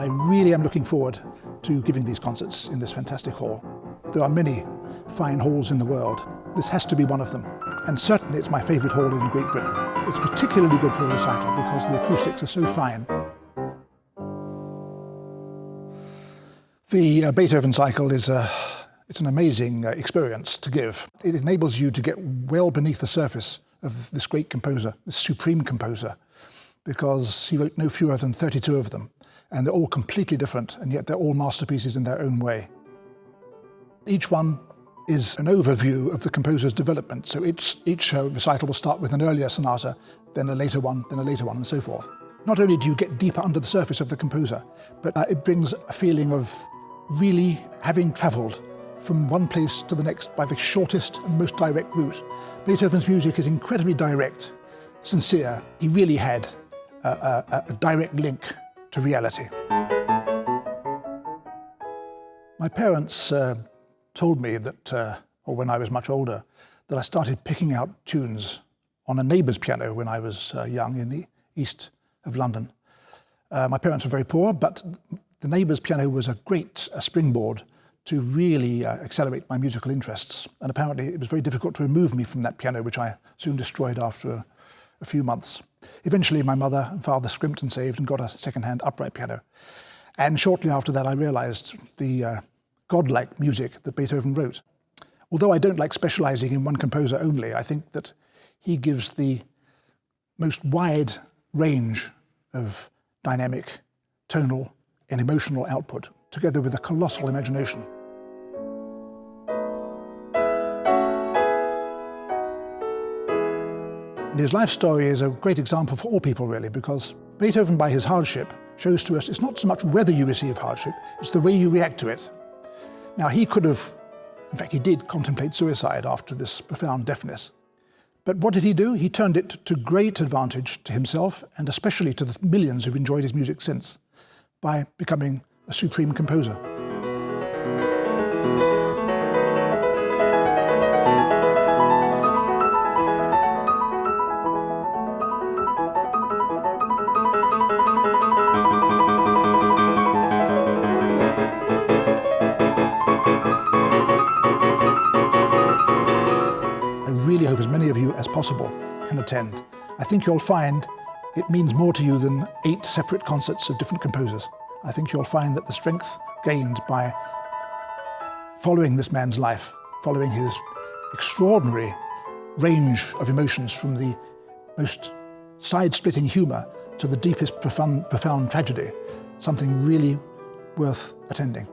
I really am looking forward to giving these concerts in this fantastic hall. There are many fine halls in the world. This has to be one of them. And certainly it's my favourite hall in Great Britain. It's particularly good for a recital because the acoustics are so fine. The Beethoven cycle is it's an amazing experience to give. It enables you to get well beneath the surface of this great composer, this supreme composer, because he wrote no fewer than 32 of them. And they're all completely different, and yet they're all masterpieces in their own way. Each one is an overview of the composer's development. So each recital will start with an earlier sonata, then a later one, and so forth. Not only do you get deeper under the surface of the composer, but it brings a feeling of really having travelled from one place to the next by the shortest and most direct route. Beethoven's music is incredibly direct, sincere. He really had a direct link to reality. My parents told me that, or when I was much older, that I started picking out tunes on a neighbour's piano when I was young in the east of London. My parents were very poor, but the neighbour's piano was a great springboard to really accelerate my musical interests. And apparently it was very difficult to remove me from that piano, which I soon destroyed after a few months. Eventually my mother and father scrimped and saved and got a second-hand upright piano. And shortly after that I realised the godlike music that Beethoven wrote. Although I don't like specialising in one composer only, I think that he gives the most wide range of dynamic, tonal and emotional output, together with a colossal imagination. And his life story is a great example for all people, really, because Beethoven, by his hardship, shows to us it's not so much whether you receive hardship, it's the way you react to it. Now, he could have, in fact, he did contemplate suicide after this profound deafness. But what did he do? He turned it to great advantage to himself and especially to the millions who've enjoyed his music since, by becoming a supreme composer. I really hope as many of you as possible can attend. I think you'll find it means more to you than 8 separate concerts of different composers. I think you'll find that the strength gained by following this man's life, following his extraordinary range of emotions from the most side-splitting humour to the deepest profound tragedy, something really worth attending.